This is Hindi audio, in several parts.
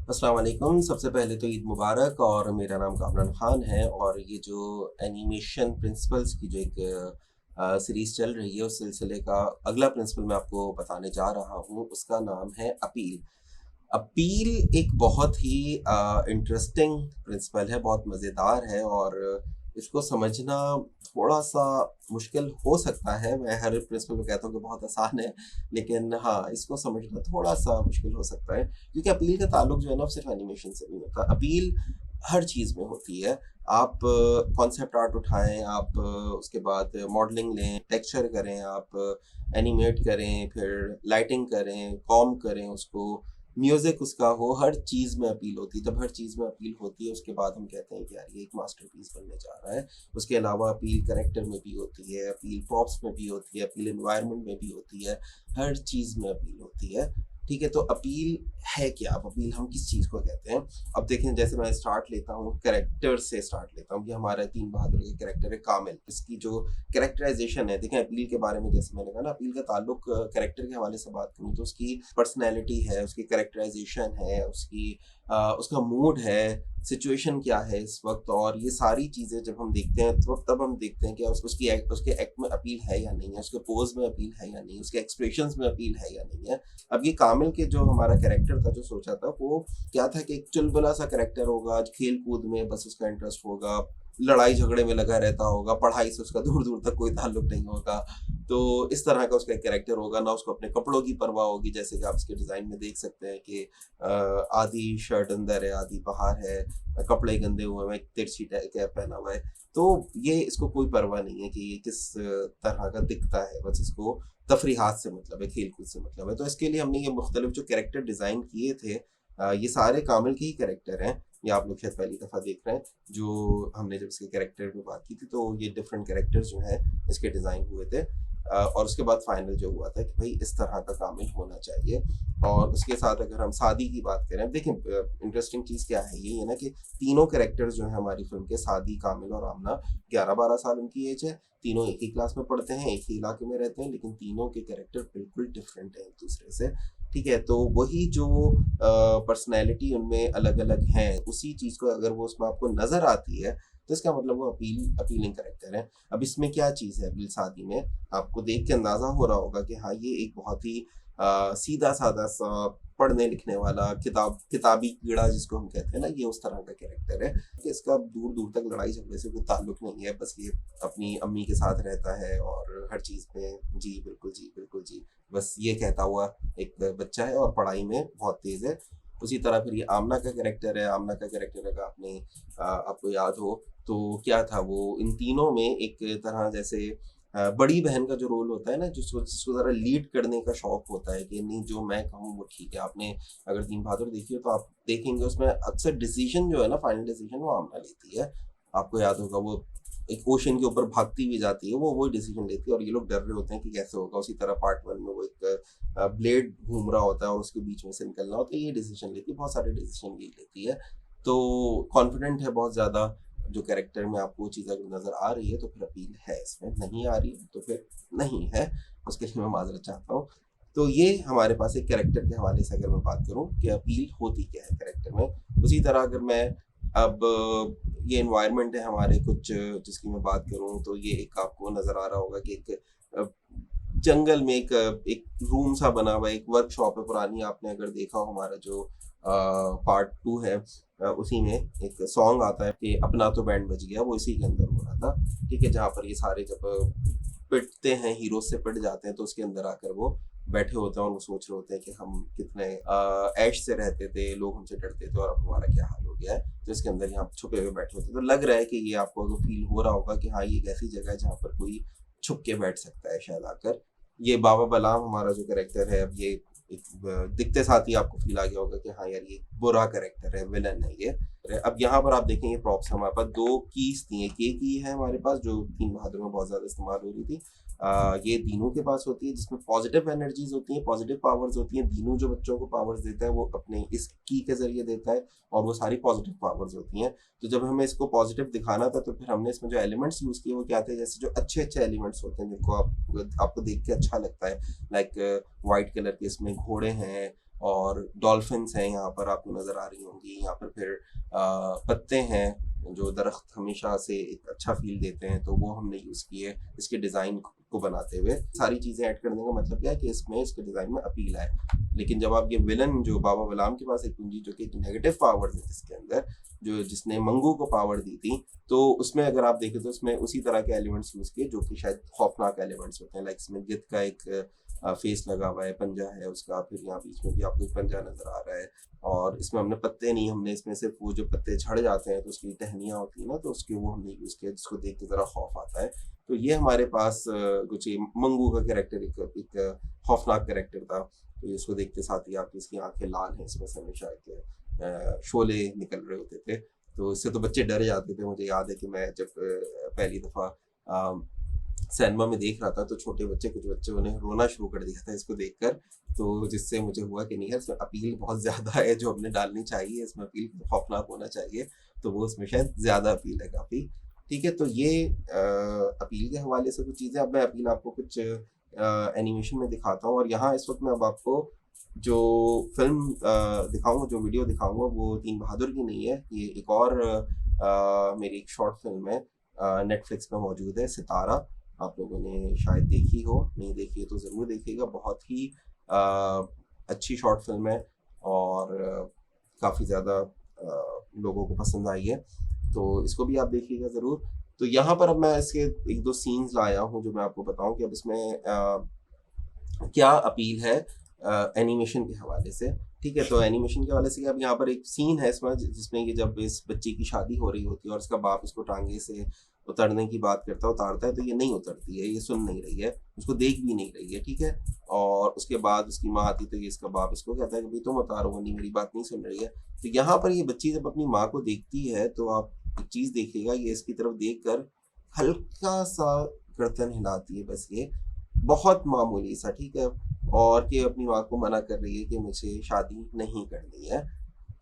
अस्सलाम वालेकुम। सबसे पहले तो ईद मुबारक। और मेरा नाम कामरान ख़ान है और ये जो एनिमेशन प्रिंसिपल्स की जो एक सीरीज़ चल रही है, उस सिलसिले का अगला प्रिंसिपल मैं आपको बताने जा रहा हूँ, उसका नाम है अपील। अपील एक बहुत ही इंटरेस्टिंग प्रिंसिपल है, बहुत मज़ेदार है और इसको समझना थोड़ा-सा मुश्किल हो सकता है। मैं हर प्रिंसिपल को कहता हूँ कि बहुत आसान है, लेकिन हाँ, इसको समझना थोड़ा-सा मुश्किल हो सकता है क्योंकि अपील का ताल्लुक जो है ना, सिर्फ़ एनिमेशन से नहीं होता। अपील हर चीज़ में होती है। आप कॉन्सेप्ट आर्ट उठाएँ, आप उसके बाद मॉडलिंग लें, टेक्सचर करें, आप एनिमेट करें, फिर लाइटिंग करें, कॉम करें उसको, म्यूज़िक उसका हो, हर चीज़ में अपील होती है। जब हर चीज़ में अपील होती है, उसके बाद हम कहते हैं कि यार ये एक मास्टरपीस बनने जा रहा है। उसके अलावा अपील कैरेक्टर में भी होती है, अपील प्रॉप्स में भी होती है, अपील एनवायरनमेंट में भी होती है, हर चीज़ में अपील होती है। ठीक है, तो अपील है क्या? अब अपील हम किस चीज़ को कहते हैं? अब देखें, जैसे मैं स्टार्ट लेता हूँ, कैरेक्टर से स्टार्ट लेता हूँ। ये हमारा तीन बहादुर का कैरेक्टर है कामिल। इसकी जो कैरेक्टराइज़ेशन है, देखें अपील के बारे में जैसे मैंने कहा ना, अपील का ताल्लुक कैरेक्टर के हवाले से बात करूँ तो उसकी पर्सनैलिटी है, उसकी कैरेक्टराइज़ेशन है, उसका मूड है, सिचुएशन क्या है इस वक़्त, और ये सारी चीज़ें जब हम देखते हैं तो तब हम देखते हैं कि उसके एक्ट में अपील है या नहीं है, उसके पोज़ में अपील है या नहीं है, उसके एक्सप्रेशंस में अपील है या नहीं है। अब ये कामिल के जो हमारा कैरेक्टर था, जो सोचा था, वो क्या था कि एक चुलबुला सा कैरेक्टर होगा, खेल-कूद में बस उसका इंटरेस्ट होगा, लड़ाई झगड़े में लगा रहता होगा, पढ़ाई से उसका दूर-दूर तक कोई ताल्लुक नहीं होगा। तो इस तरह का उसका एक कैरेक्टर होगा, ना उसको अपने कपड़ों की परवाह होगी, जैसे कि आप इसके डिज़ाइन में देख सकते हैं कि आधी शर्ट अंदर है, आधी बाहर है, कपड़े गंदे हुए हैं, तिरछी कैप पहना हुआ है। तो ये इसको कोई परवाह नहीं है कि ये किस तरह का दिखता है, बस इसको तफरीहात से मतलब है, खेल-कूद से मतलब है। तो इसके लिए हमने ये मुख्तलिफ जो कैरेक्टर डिज़ाइन किए थे, ये सारे कामिल के ही कैरेक्टर हैं। ये आप लोग शायद पहली दफ़ा देख रहे हैं। जो हमने जब इसके कैरेक्टर की बात की थी, तो ये डिफरेंट कैरेक्टर्स जो हैं, इसके डिज़ाइन हुए थे। और उसके बाद फाइनल जो हुआ था कि भाई इस तरह का कामिल होना चाहिए। और उसके साथ अगर हम सादी की बात करें, देखें इंटरेस्टिंग चीज़ क्या है, ये है ना कि तीनों कैरेक्टर्स जो हैं हमारी फ़िल्म के, सादी, कामिल और आमना, 11-12 साल उनकी एज है। तीनों एक ही क्लास में पढ़ते हैं, एक ही इलाके में रहते हैं, लेकिन तीनों के कैरेक्टर बिल्कुल डिफरेंट हैं एक-दूसरे से। ठीक है? तो वही जो पर्सनैलिटी उनमें अलग-अलग हैं, उसी चीज़ को अगर वो उसमें आपको नज़र आती है, तो इसका मतलब वो अपीलिंग कैरेक्टर है। अब इसमें क्या चीज़ है शादी में, आपको देख के अंदाज़ा हो रहा होगा कि हाँ, ये एक बहुत ही सीधा-साधा सा पढ़ने लिखने वाला किताबी कीड़ा जिसको हम कहते हैं ना, ये उस तरह का कैरेक्टर है कि इसका दूर-दूर तक लड़ाई झगड़े से कोई ताल्लुक नहीं है। बस ये अपनी अम्मी के साथ रहता है और हर चीज़ में जी, बिल्कुल जी, बिल्कुल जी, बस ये कहता हुआ एक बच्चा है और पढ़ाई में बहुत तेज़ है। उसी तरह फिर ये आमना का कैरेक्टर है। आमना का कैरेक्टर अगर आपको याद हो तो क्या था वो, इन तीनों में एक तरह जैसे बड़ी बहन का जो रोल होता है ना, जिसको ज़रा लीड करने का शौक होता है कि नहीं, जो मैं कहूँ वो ठीक है। आपने अगर तीन बहादुर देखी हो तो आप देखेंगे उसमें अक्सर डिसीजन जो है ना, फाइनल डिसीजन वो आमना लेती है। आपको याद होगा वो एक ओशन के ऊपर भागती हुई जाती है, वो डिसीजन लेती है और ये लोग डर रहे होते हैं कि कैसे होगा। उसी तरह पार्ट 1 में वो एक ब्लेड घूम रहा होता है और उसके बीच में से निकलना होता है, ये डिसीजन लेती है। बहुत सारे डिसीजन ये लेती है। तो कॉन्फिडेंट है बहुत ज़्यादा। जो कैरेक्टर में आपको वो चीज़ अगर नज़र आ रही है तो फिर अपील है इसमें, नहीं आ रही है तो फिर नहीं है। उसके लिए मैं माज़रत चाहता हूँ। तो ये हमारे पास एक कैरेक्टर के हवाले से अगर मैं बात करूँ कि अपील होती क्या है कैरेक्टर में। उसी तरह अगर मैं अब ये एनवायरनमेंट है हमारे कुछ, जिसकी मैं बात करूँ तो ये एक आपको नज़र आ रहा होगा कि एक अ, जंगल में एक रूम सा बना हुआ है, एक वर्कशॉप है पुरानी। आपने अगर देखा हो हमारा जो पार्ट 2 है, उसी में एक सॉन्ग आता है कि अपना तो बैंड बज गया, वो इसी के अंदर हो रहा था। ठीक है? जहाँ पर ये सारे जब पिटते हैं, हीरो से पिट जाते हैं, तो उसके अंदर आकर वो बैठे होते हैं और वो सोच रहे होते हैं कि हम कितने ऐश से रहते थे, लोग हमसे डरते थे और अब हमारा क्या हाल हो गया है। तो इसके अंदर यहाँ छुपे हुए बैठे होते हैं। तो लग रहा है कि ये आपको अगर फील हो रहा होगा कि हाँ, ये एक ऐसी जगह है जहाँ पर कोई छुप के बैठ सकता है शायद आकर। ये बाबा बलराम हमारा जो कैरेक्टर है, अब ये एक दिखते साथ ही आपको फील आ गया होगा कि हाँ यार, ये बुरा कैरेक्टर है, विलन है ये। अब यहाँ पर आप देखेंगे प्रॉप्स हमारे पास 2 कीज़ थी। एक ये की है हमारे पास जो तीन बहादुर में बहुत ज़्यादा इस्तेमाल हो रही थी। ये दीनू के पास होती है जिसमें पॉजिटिव एनर्जीज़ होती हैं, पॉजिटिव पावर्स होती हैं। दीनू जो बच्चों को पावर्स देता है वो अपने इस की के ज़रिए देता है और वो सारी पॉजिटिव पावर्स होती हैं। तो जब हमें इसको पॉजिटिव दिखाना था तो फिर हमने इसमें जो एलिमेंट्स यूज़ किए वो क्या थे, जैसे जो अच्छे-अच्छे एलिमेंट्स होते हैं जिनको आपको देख के अच्छा लगता है। लाइक व्हाइट कलर के इसमें घोड़े हैं, और डॉल्फिन्स हैं यहाँ पर आपको नज़र आ रही होंगी। यहाँ पर फिर पत्ते हैं जो दरख्त हमेशा से एक अच्छा फील देते हैं, तो वो हमने यूज़ किए इसके डिज़ाइन को बनाते हुए। सारी चीज़ें ऐड करने का मतलब क्या है कि इसमें इसके डिज़ाइन में अपील है। लेकिन जब आप ये विलन जो बाबा गुलाम के पास एक कुंजी जो कि एक नेगेटिव पावर है जिसके अंदर, जो जिसने मंगू को पावर दी थी, तो उसमें अगर आप देखें तो उसमें उसी तरह के एलिमेंट्स यूज़ किए जो कि शायद खौफनाक एलिमेंट्स होते हैं। लाइक इसमें गिद्ध का एक फेस लगा हुआ है, पंजा है उसका, फिर यहाँ बीच में भी आपको एक पंजा नजर आ रहा है। और इसमें हमने पत्ते नहीं, हमने इसमें सिर्फ वो जो पत्ते झड़ जाते हैं तो उसकी टहनियाँ होती है ना, तो उसके वो हमने यूज़ किया जिसको देख के ज़रा खौफ आता है। तो ये हमारे पास कुछ ये मंगू का कैरेक्टर एक खौफनाक कैरेक्टर था। तो इसको देखते साथ ही आपकी इसकी आंखें लाल हैं, इसमें से हमेशा एक शोले निकल रहे होते थे, तो इससे तो बच्चे डर जाते थे। मुझे याद है कि मैं जब पहली दफ़ा सिनेमा में देख रहा था तो छोटे बच्चे, कुछ बच्चों ने रोना शुरू कर दिया था इसको देखकर, तो जिससे मुझे हुआ कि नहीं यार इसमें अपील बहुत ज़्यादा है जो हमने डालनी चाहिए, इसमें अपील खौफनाक होना चाहिए, तो वो इसमें शायद ज़्यादा अपील है काफ़ी। ठीक है, तो ये अपील के हवाले से कुछ चीज़ें। अब मैं अपील आपको कुछ एनिमेशन में दिखाता हूँ। और यहाँ इस वक्त मैं अब आपको जो फिल्म दिखाऊंगा, जो वीडियो दिखाऊंगा, वो तीन बहादुर की नहीं है, ये एक और मेरी एक शॉर्ट फिल्म है, नेटफ्लिक्स पे मौजूद है, सितारा। आप लोगों ने शायद देखी हो, नहीं देखी है तो ज़रूर देखिएगा। बहुत ही अच्छी शॉर्ट फिल्म है और काफ़ी ज़्यादा लोगों को पसंद आई है, तो इसको भी आप देखिएगा ज़रूर। तो यहाँ पर अब मैं इसके एक दो सीन्स लाया हूँ जो मैं आपको बताऊँ कि अब इसमें क्या अपील है एनिमेशन के हवाले से। ठीक है, तो एनिमेशन के हवाले से अब यहाँ पर एक सीन है इसमें जिसमें कि जब इस बच्ची की शादी हो रही होती है और इसका बाप इसको टांगे से उतरने की बात करता है, उतारता है, तो ये नहीं उतरती है, ये सुन नहीं रही है, उसको देख भी नहीं रही है। ठीक है, और उसके बाद उसकी माँ आती तो ये इसका बाप इसको कहता है कि भाई तुम उतारो, वो नहीं, मेरी बात नहीं सुन रही है। तो यहाँ पर ये बच्ची जब अपनी माँ को देखती है तो आप एक चीज़ देखिएगा, ये इसकी तरफ देख कर हल्का सा गर्दन हिलाती है, बस ये बहुत मामूली सा। ठीक है, और कि अपनी माँ को मना कर रही है कि मुझे शादी नहीं करनी है,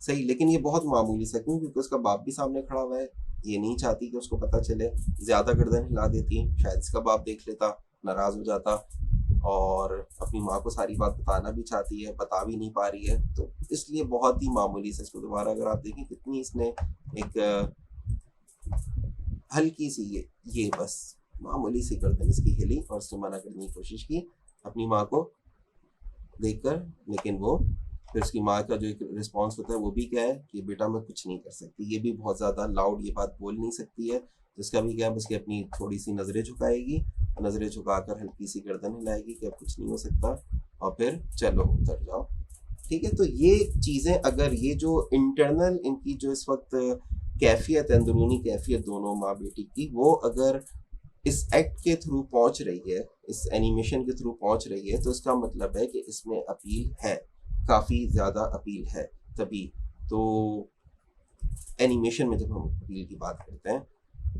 सही, लेकिन ये बहुत मामूली सा। क्यों? क्योंकि उसका बाप भी सामने खड़ा हुआ है, ये नहीं चाहती कि उसको पता चले, ज़्यादा गर्दन हिला देती, शायद इसका बाप देख लेता, नाराज़ हो जाता, और अपनी माँ को सारी बात बताना भी चाहती है, बता भी नहीं पा रही है, तो इसलिए बहुत ही मामूली से इसको दोबारा अगर आप देखें कितनी इसने एक हल्की सी ये बस मामूली सी गर्दन इसकी हिली और उसने मना करने की कोशिश की अपनी माँ को देखकर, लेकिन वो फिर उसकी माँ का जो एक रिस्पॉन्स होता है वो भी क्या है कि बेटा मैं कुछ नहीं कर सकती, ये भी बहुत ज़्यादा लाउड ये बात बोल नहीं सकती है, तो इसका भी क्या है, बस कि अपनी थोड़ी सी नज़रें झुकाएगी, नज़रें झुकाकर हल्की सी गर्दन हिलाएगी कि अब कुछ नहीं हो सकता, और फिर चलो उतर जाओ। ठीक है, तो ये चीज़ें अगर ये जो इंटरनल इनकी जो इस वक्त कैफियत, अंदरूनी कैफियत दोनों माँ बेटी की, वो अगर इस एक्ट के थ्रू पहुंच रही है, इस एनिमेशन के थ्रू पहुंच रही है, तो इसका मतलब है कि इसमें अपील है, काफ़ी ज़्यादा अपील है। तभी तो एनिमेशन में जब हम अपील की बात करते हैं,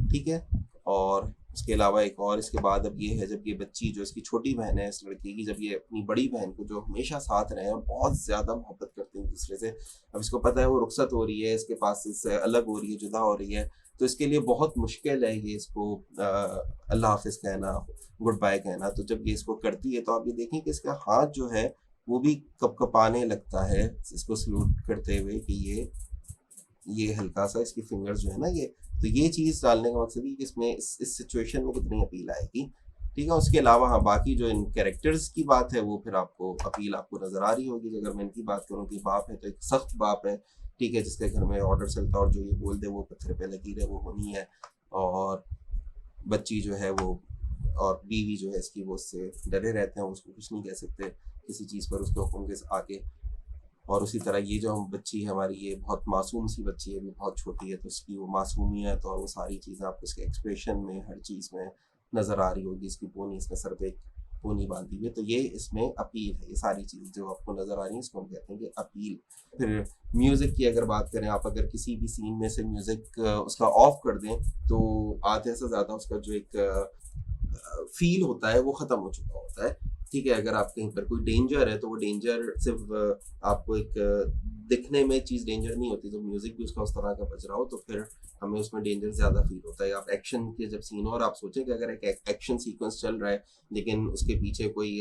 ठीक है। और उसके अलावा एक और इसके बाद अब ये है, जब ये बच्ची जो इसकी छोटी बहन है इस लड़की की, जब ये अपनी बड़ी बहन को जो हमेशा साथ रहे हैं, बहुत ज़्यादा मोहब्बत करते हैं एक दूसरे से, अब इसको पता है वो रुखसत हो रही है, इसके पास इससे अलग हो रही है, जुदा हो रही है, तो इसके लिए बहुत मुश्किल है ये इसको अल्लाह हाफिज़ कहना, गुड बाय कहना। तो जब ये इसको करती है तो आप ये देखें कि इसका हाथ जो है वो भी कपकपाने लगता है इसको सलूट करते हुए, कि ये हल्का सा इसकी फिंगर्स जो है ना, ये तो ये चीज़ डालने का मकसद है कि इसमें इस सिचुएशन में कितनी अपील आएगी। ठीक है, उसके अलावा हाँ, बाकी जो इन कैरेक्टर्स की बात है वो फिर आपको अपील आपको नज़र आ रही होगी। अगर मैं इनकी बात करूँ कि बाप है तो एक सख्त बाप है, ठीक है, जिसके घर में ऑर्डर चलता है और जो ये बोल दे वो पत्थर पे लकीर है, वो होनी है। और बच्ची जो है वो, और बीवी जो है इसकी, वो उससे डरे रहते हैं, उसको कुछ नहीं कह सकते किसी चीज़ पर उसके हुक्म के आगे। और उसी तरह ये जो हम बच्ची है हमारी, ये बहुत मासूम सी बच्ची है, अभी बहुत छोटी है, तो उसकी वो मासूमियत और वो सारी चीज़ें आपको उसके एक्सप्रेशन में, हर चीज़ में नज़र आ रही होगी। इसकी पोनी, इसने सर पे पोनी बांधी हुई है, तो ये इसमें अपील है। ये सारी चीज़ें जो आपको नज़र आ रही हैं इसको हम कहते हैं कि अपील। फिर म्यूज़िक की अगर बात करें, आप अगर किसी भी सीन में से म्यूज़िक उसका ऑफ कर दें तो आधे से ज़्यादा उसका जो एक फील होता है वो ख़त्म हो चुका होता है। ठीक है, अगर आप कहीं पर कोई डेंजर है तो वो डेंजर सिर्फ़ आपको एक दिखने में चीज़ डेंजर नहीं होती, तो म्यूज़िक भी उसका उस तरह का बज रहा हो तो फिर हमें उसमें डेंजर ज़्यादा फ़ील होता है। आप एक्शन के जब सीन हो और आप सोचें कि अगर एक एक्शन सीक्वेंस चल रहा है, लेकिन उसके पीछे कोई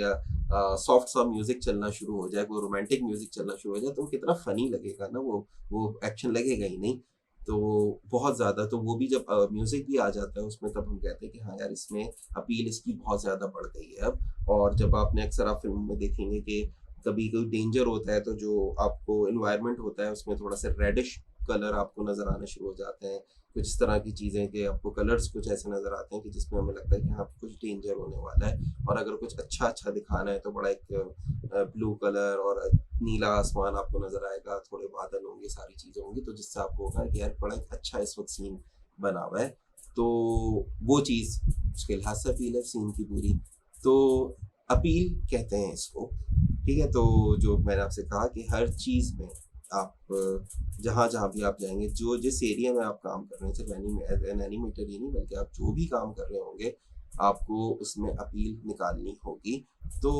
सॉफ्ट सा म्यूज़िक चलना शुरू हो जाए, कोई रोमांटिक म्यूज़िक चलना शुरू हो जाए, तो वो कितना फ़नी लगेगा ना वो एक्शन लगेगा ही नहीं। तो बहुत ज़्यादा तो वो भी जब म्यूज़िक भी आ जाता है उसमें, तब हम कहते हैं कि हाँ यार, इसमें अपील इसकी बहुत ज़्यादा बढ़ गई है अब। और जब आपने अक्सर आप फ़िल्म में देखेंगे कि कभी कोई डेंजर होता है तो जो आपको एनवायरनमेंट होता है उसमें थोड़ा-सा रेडिश कलर आपको नज़र आने शुरू हो जाते हैं। कुछ इस तरह की चीज़ें कि आपको कलर्स कुछ ऐसे नज़र आते हैं कि जिसमें हमें लगता है कि हाँ, कुछ डेंजर होने वाला है। और अगर कुछ अच्छा-अच्छा दिखाना है तो बड़ा एक ब्लू कलर और नीला आसमान आपको नज़र आएगा, थोड़े बादल होंगे, सारी चीज़ें होंगी, तो जिससे आपको होगा कि यार बड़ा एक अच्छा इस वक़्त सीन बना हुआ है। तो वो चीज़ उसके लिहाज से अपील है सीन की पूरी। तो अपील कहते हैं इसको, ठीक है? तो जो मैंने आपसे कहा कि हर चीज़ में आप जहाँ-जहाँ भी आप जाएँगे, जो जिस एरिया में आप काम कर रहे हैं, सिर्फ़ एज़ एन एनिमेटर ही नहीं, बल्कि आप जो भी काम कर रहे होंगे, आपको उसमें अपील निकालनी होगी। तो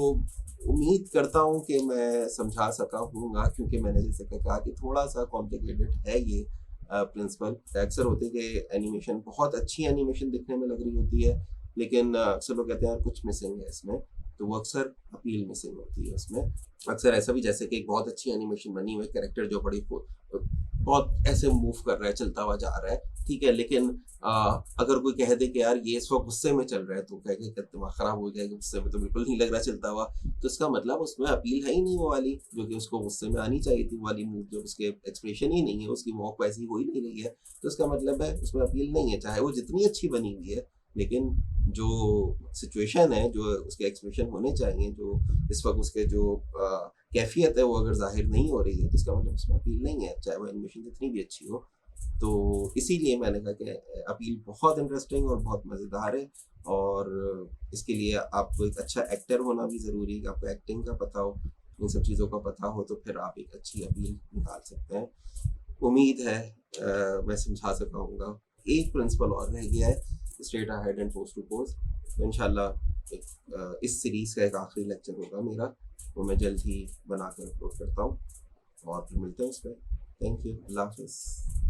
उम्मीद करता हूँ कि मैं समझा सका हूँगा, क्योंकि मैंने जैसे कि कहा कि थोड़ा-सा कॉम्प्लिकेटेड है ये प्रिंसिपल। अक्सर होते हैं कि एनिमेशन बहुत अच्छी एनिमेशन दिखने में लग रही होती है, लेकिन अक्सर लोग कहते हैं यार कुछ मिसिंग है इसमें, तो वो अक्सर अपील मिसिंग होती है उसमें। अक्सर ऐसा भी, जैसे कि एक बहुत अच्छी एनिमेशन बनी हुई है, कैरेक्टर जो बहुत ऐसे मूव कर रहा है, चलता हुआ जा रहा है, ठीक है? लेकिन अगर कोई कह दे कि यार ये इस वक़्त गुस्से में चल रहा है, तो कहेंगे कि दिमाग खराब हो जाएगा, गुस्से में तो बिल्कुल नहीं लग रहा चलता हुआ। तो इसका मतलब उसमें अपील है ही नहीं वो वाली, जो कि उसको गुस्से में आनी चाहिए थी, वो वाली मूव जब उसके एक्सप्रेशन ही नहीं है, उसकी वॉक वैसी हो ही नहीं रही है, तो इसका मतलब है उसमें अपील नहीं है, चाहे वो जितनी अच्छी बनी हुई है, लेकिन जो सिचुएशन है, जो उसके एक्सप्रेशन होने चाहिए, जो इस वक़्त उसके जो कैफ़ियत है, वो अगर ज़ाहिर नहीं हो रही है, तो इसका मतलब उसमें अपील नहीं है, चाहे वो एनिमेशन जितनी भी अच्छी हो। तो इसीलिए मैंने कहा कि अपील बहुत इंटरेस्टिंग और बहुत मज़ेदार है, और इसके लिए आपको एक अच्छा एक्टर होना भी ज़रूरी है, कि आपको एक्टिंग का पता हो, इन सब चीज़ों का पता हो, तो फिर आप एक अच्छी अपील निकाल सकते हैं। उम्मीद है मैं समझा सका हूँगा। एक प्रिंसिपल और रह गया है, straight ahead and post to post. तो इंशाल्लाह इस सीरीज़ का एक आखिरी लेक्चर होगा मेरा, वो मैं जल्द ही बनाकर अपलोड करता हूँ, और फिर मिलते हैं उसमें। Thank you. अल्लाह हाफ़िज़।